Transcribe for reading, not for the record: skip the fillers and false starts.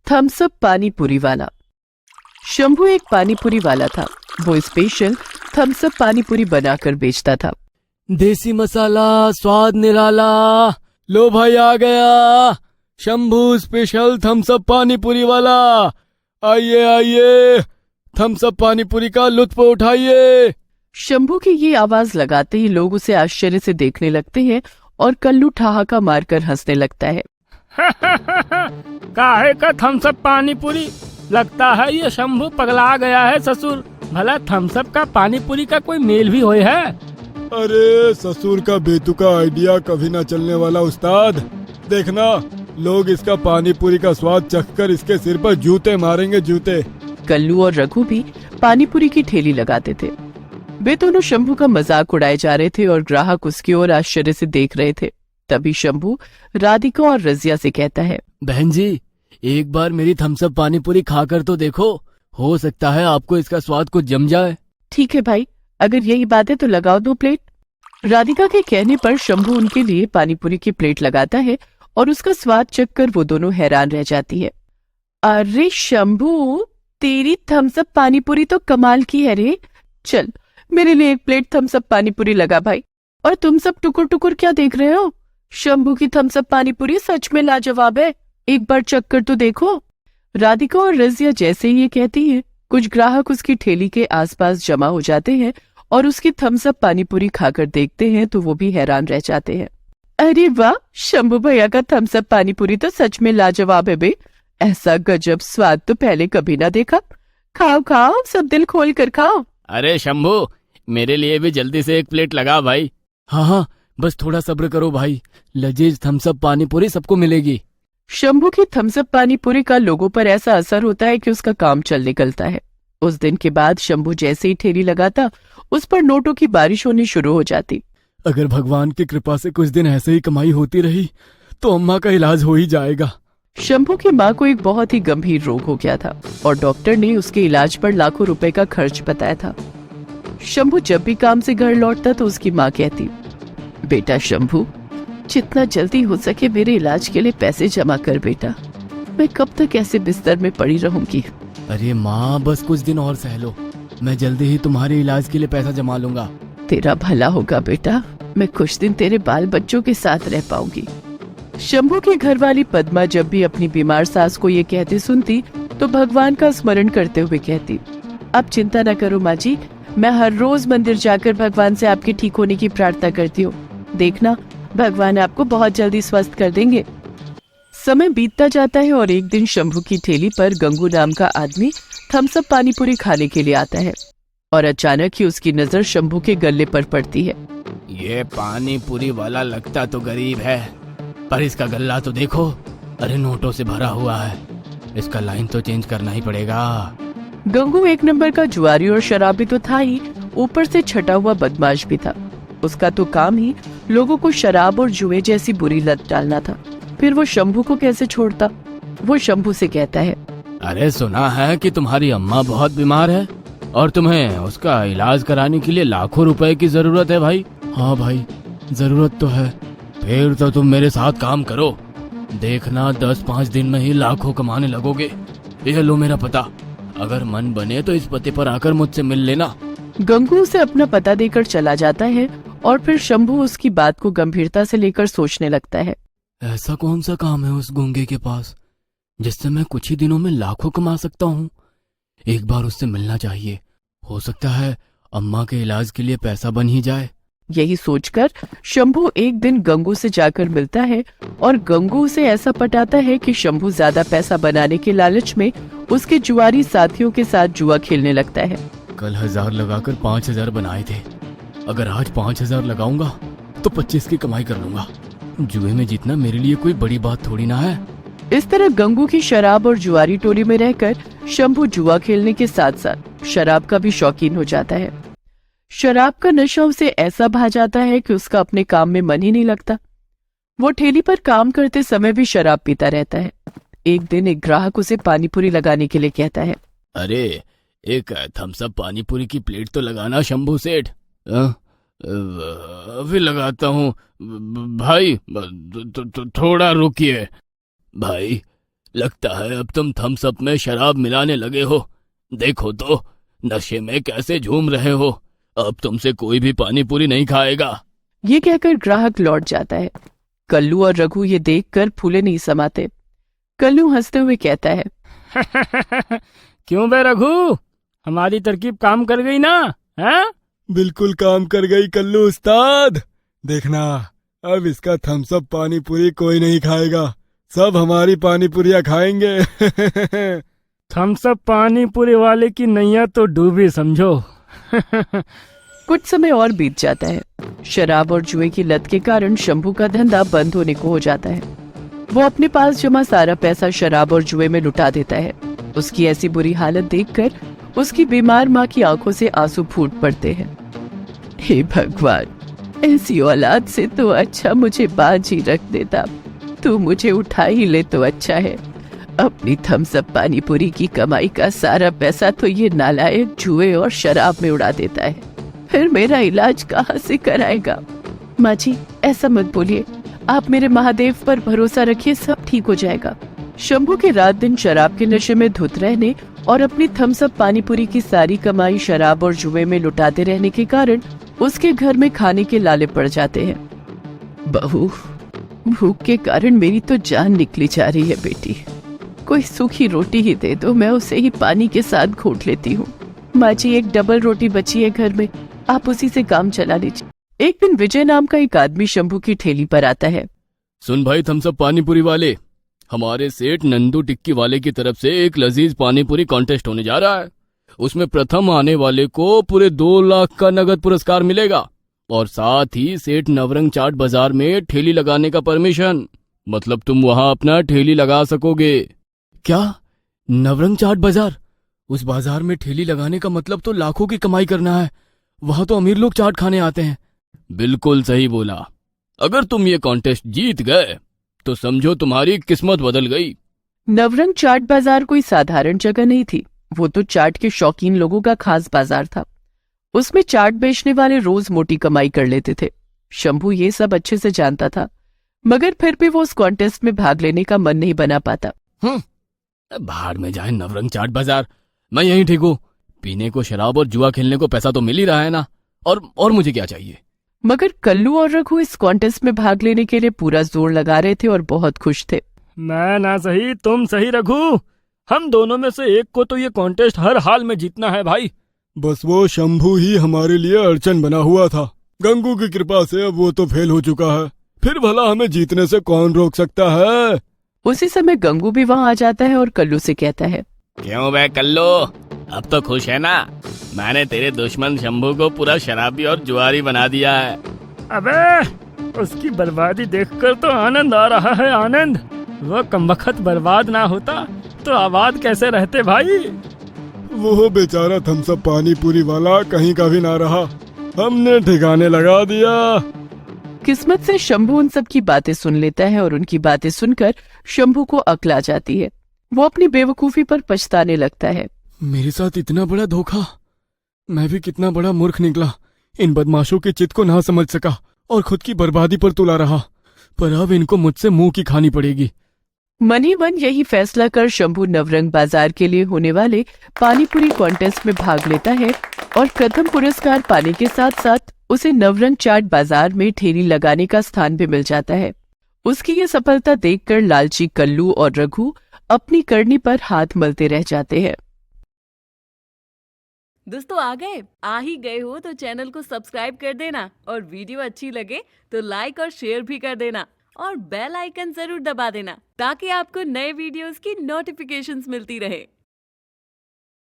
Thums up पानी पूरी वाला। शंभू एक पानी पूरी वाला था। वो स्पेशल थम्स अप पानी पूरी बनाकर बेचता था। देसी मसाला, स्वाद निराला। लो भाई, आ गया शंभू स्पेशल थम्स अप पानी पूरी वाला। आइए आइए, थम्स अप पानी पूरी का लुत्फ उठाइए। शंभू की ये आवाज लगाते ही लोग उसे आश्चर्य से देखने लगते हैं और कल्लू ठहाका मारकर हंसने लगता है। काहे का थम्स अप पानी पूरी, लगता है ये शंभू पगला गया है ससुर। भला थम्स अप का पानी पूरी का कोई मेल भी होए है? अरे ससुर का बेतुका आइडिया कभी ना चलने वाला उस्ताद। देखना, लोग इसका पानी पूरी का स्वाद चखकर इसके सिर पर जूते मारेंगे, जूते। कल्लू और रघु भी पानी पूरी की ठेली लगाते थे। वे दोनों शंभू का मजाक उड़ाए जा रहे थे और ग्राहक उसकी ओर आश्चर्य से देख रहे थे। तभी शंभू राधिका और रजिया से कहता है, बहन जी, एक बार मेरी थम्स अप पानी पूरी खाकर तो देखो, हो सकता है आपको इसका स्वाद कुछ जम जाए। ठीक है भाई, अगर यही बात है तो लगाओ 2 प्लेट। राधिका के कहने पर शंभू उनके लिए पानी पूरी की प्लेट लगाता है और उसका स्वाद चखकर वो दोनों हैरान रह जाती है। अरे शंभू, तेरी थम्स अप पानी पूरी तो कमाल की है रे। चल, मेरे लिए 1 प्लेट थम्स अप पानी पूरी लगा भाई। और तुम सब टुकुर टुकुर क्या देख रहे हो? शंभू की थम्स अप पानी पूरी सच में लाजवाब है, एक बार चखकर तो देखो। राधिका और रजिया जैसे ही ये कहती है, कुछ ग्राहक उसकी ठेली के आसपास जमा हो जाते हैं और उसकी थम्स अप पानी पूरी खाकर देखते हैं तो वो भी हैरान रह जाते हैं। अरे वाह, शंभू भैया का थम्स अप पानी पूरी तो सच में लाजवाब है बे। ऐसा गजब स्वाद तो पहले कभी ना देखा। खाओ खाओ, सब दिल खोल कर खाओ। अरे शंभू, मेरे लिए भी जल्दी से 1 प्लेट लगा भाई। हाँ हाँ, बस थोड़ा सब्र करो भाई, लजीज थम्स अप पानी पूरी सबको मिलेगी। शंभू की थम्स अप पानी पूरी का लोगों पर ऐसा असर होता है कि उसका काम चल निकलता है। उस दिन के बाद शंभू जैसे ही ठेली लगाता, उस पर नोटों की बारिश होनी शुरू हो जाती। अगर भगवान की कृपा से कुछ दिन ऐसे ही कमाई होती रही तो अम्मा का इलाज हो ही जाएगा। शंभू की माँ को एक बहुत ही गंभीर रोग हो गया था और डॉक्टर ने उसके इलाज पर लाखों रुपए का खर्च बताया था। शंभू जब भी काम से घर लौटता तो उसकी माँ कहती, बेटा शंभू, जितना जल्दी हो सके मेरे इलाज के लिए पैसे जमा कर बेटा। मैं कब तक ऐसे बिस्तर में पड़ी रहूंगी। अरे माँ, बस कुछ दिन और सह लो, मैं जल्दी ही तुम्हारे इलाज के लिए पैसा जमा लूंगा। तेरा भला होगा बेटा, मैं कुछ दिन तेरे बाल बच्चों के साथ रह पाऊंगी। शंभू की घरवाली पद्मा जब भी अपनी बीमार सास को ये कहते सुनती तो भगवान का स्मरण करते हुए कहती, अब चिंता न करो माँ जी, मैं हर रोज मंदिर जाकर भगवान से आपके ठीक होने की प्रार्थना करती हूँ। देखना, भगवान आपको बहुत जल्दी स्वस्थ कर देंगे। समय बीतता जाता है और एक दिन शंभू की ठेली पर गंगू नाम का आदमी थम्स अप पानी पूरी खाने के लिए आता है और अचानक ही उसकी नजर शंभू के गले पर पड़ती है। ये पानी पूरी वाला लगता तो गरीब है, पर इसका गल्ला तो देखो, अरे नोटों से भरा हुआ है। इसका लाइन तो चेंज करना ही पड़ेगा। गंगू 1 नंबर का जुआरी और शराबी तो था ही, ऊपर से छटा हुआ बदमाश भी था। उसका तो काम ही लोगों को शराब और जुए जैसी बुरी लत डालना था। फिर वो शंभू को कैसे छोड़ता? वो शंभू से कहता है, अरे सुना है कि तुम्हारी अम्मा बहुत बीमार है और तुम्हें उसका इलाज कराने के लिए लाखों रुपए की जरूरत है भाई। हाँ भाई, जरूरत तो है। फिर तो तुम मेरे साथ काम करो, देखना 10-5 दिन में ही लाखों कमाने लगोगे। ये लो मेरा पता, अगर मन बने तो इस पते पर आकर मुझसे मिल लेना। गंगू उसे अपना पता देकर चला जाता है और फिर शंभू उसकी बात को गंभीरता से लेकर सोचने लगता है। ऐसा कौन सा काम है उस गूंगे के पास जिससे मैं कुछ ही दिनों में लाखों कमा सकता हूँ? एक बार उससे मिलना चाहिए, हो सकता है अम्मा के इलाज के लिए पैसा बन ही जाए। यही सोचकर शंभू एक दिन गंगू से जाकर मिलता है और गंगू उसे ऐसा पटाता है कि शंभू ज्यादा पैसा बनाने के लालच में उसके जुआरी साथियों के साथ जुआ खेलने लगता है। कल 1000 लगाकर 5000 बनाए थे, अगर आज 5000 लगाऊंगा तो 25 की कमाई कर लूंगा। जुए में जीतना मेरे लिए कोई बड़ी बात थोड़ी ना है। इस तरह गंगू की शराब और जुआरी टोली में रहकर शंभू जुआ खेलने के साथ साथ शराब का भी शौकीन हो जाता है। शराब का नशा उसे ऐसा भा जाता है कि उसका अपने काम में मन ही नहीं लगता। वो ठेली पर काम करते समय भी शराब पीता रहता है। एक दिन एक ग्राहक उसे पानी पूरी लगाने के लिए कहता है, अरे एक थम्स अप पानी पूरी की प्लेट तो लगाना शंभू सेठ। अभी लगाता हूँ भाई, थोड़ा रुकिए। भाई लगता है अब तुम थम्स अप में शराब मिलाने लगे हो। देखो तो नशे में कैसे झूम रहे हो। अब तुमसे कोई भी पानी पूरी नहीं खाएगा। ये कहकर ग्राहक लौट जाता है। कल्लू और रघु ये देखकर फूले नहीं समाते। कल्लू हंसते हुए कहता है, क्यों बे रघु, हमारी तरकीब काम कर गई ना? हैं? बिल्कुल काम कर गई कल्लू उस्ताद। देखना, अब इसका थम्स अप पानी पूरी कोई नहीं खाएगा, सब हमारी पानी पूरियाँ खाएंगे। थम्स अप पानी पूरी वाले की नैया तो डूबी समझो। कुछ समय और बीत जाता है। शराब और जुए की लत के कारण शंभू का धंधा बंद होने को हो जाता है। वो अपने पास जमा सारा पैसा शराब और जुए में लुटा देता है। उसकी ऐसी बुरी हालत देखकर उसकी बीमार माँ की आंखों से आंसू फूट पड़ते हैं। हे भगवान, ऐसी औलाद से तो अच्छा मुझे बाज ही रख देता। तू मुझे उठा ही ले तो अच्छा है। अपनी थम्स अप पानी पूरी की कमाई का सारा पैसा तो ये नालायक जुए और शराब में उड़ा देता है। फिर मेरा इलाज कहाँ से कराएगा? माँ जी, ऐसा मत बोलिए, आप मेरे महादेव पर भरोसा रखिए, सब ठीक हो जाएगा। शंभू के रात दिन शराब के नशे में धुत रहने और अपनी थम्स अप पानी पूरी की सारी कमाई शराब और जुए में लुटाते रहने के कारण उसके घर में खाने के लाले पड़ जाते हैं। बहू, भूख के कारण मेरी तो जान निकली जा रही है बेटी। कोई सूखी रोटी ही दे दो, मैं उसे ही पानी के साथ घोट लेती हूँ। माँ जी, एक डबल रोटी बची है घर में, आप उसी से काम चला लीजिए। एक दिन विजय नाम का एक आदमी शंभू की ठेली पर आता है। सुन भाई थम्स अप पानी पूरी वाले, हमारे सेठ नंदू टिक्की वाले की तरफ से एक लजीज पानी पूरी कॉन्टेस्ट होने जा रहा है। उसमें प्रथम आने वाले को पूरे 2 लाख का नगद पुरस्कार मिलेगा और साथ ही सेठ नवरंग चाट बाजार में ठेली लगाने का परमिशन। मतलब तुम वहां अपना ठेली लगा सकोगे। क्या? नवरंग चाट बाजार? उस बाजार में ठेली लगाने का मतलब तो लाखों की कमाई करना है। वहां तो अमीर लोग चाट खाने आते हैं। बिल्कुल सही बोला। अगर तुम ये कॉन्टेस्ट जीत गए तो समझो तुम्हारी किस्मत बदल गई। नवरंग चाट बाजार कोई साधारण जगह नहीं थी। वो तो चाट के शौकीन लोगों का खास बाजार था। उसमें चाट बेचने वाले रोज मोटी कमाई कर लेते थे। शंभू ये सब अच्छे से जानता था, मगर फिर भी वो उस कॉन्टेस्ट में भाग लेने का मन नहीं बना पाता। बाहर में जाए नवरंग चाट बाजार, मैं यहीं ठीक हूँ। पीने को शराब और जुआ खेलने को पैसा तो मिल ही रहा है ना, और मुझे क्या चाहिए? मगर कल्लू और रघु इस कॉन्टेस्ट में भाग लेने के लिए पूरा जोर लगा रहे थे और बहुत खुश थे। मैं ना सही तुम सही रघु, हम दोनों में से एक को तो ये कॉन्टेस्ट हर हाल में जीतना है भाई। बस वो शंभू ही हमारे लिए अड़चन बना हुआ था। गंगू की कृपा से अब वो तो फेल हो चुका है, फिर भला हमें जीतने से कौन रोक सकता है? उसी समय गंगू भी वहां आ जाता है और कल्लू से कहता है, क्यों बे कल्लू, अब तो खुश है ना? मैंने तेरे दुश्मन शंभू को पूरा शराबी और जुआरी बना दिया है। अबे उसकी बर्बादी देखकर तो आनंद आ रहा है, आनंद। वो कमबख्त बर्बाद ना होता तो आबाद कैसे रहते भाई? वो बेचारा थम्स अप पानी पूरी वाला कहीं का भी ना रहा, हमने ठिकाने लगा दिया। किस्मत से शंभू उन सब की बातें सुन लेता है और उनकी बातें सुनकर शंभू को अक्ल आ जाती है। वो अपनी बेवकूफी पर पछताने लगता है। मेरे साथ इतना बड़ा धोखा, मैं भी कितना बड़ा मूर्ख निकला। इन बदमाशों के चित को ना समझ सका और खुद की बर्बादी पर तुला रहा, पर अब इनको मुझसे मुंह की खानी पड़ेगी। मन ही मन यही फैसला कर शंभू नवरंग बाजार के लिए होने वाले पानीपुरी कॉन्टेस्ट में भाग लेता है और प्रथम पुरस्कार पाने के साथ साथ उसे नवरंग चाट बाजार में ठेली लगाने का स्थान भी मिल जाता है। उसकी ये सफलता देखकर लालची कल्लू और रघु अपनी करनी पर हाथ मलते रह जाते हैं। दोस्तों आ ही गए हो तो चैनल को सब्सक्राइब कर देना और वीडियो अच्छी लगे तो लाइक और शेयर भी कर देना और बेल आइकन जरूर दबा देना ताकि आपको नए वीडियोस की नोटिफिकेशंस मिलती रहे।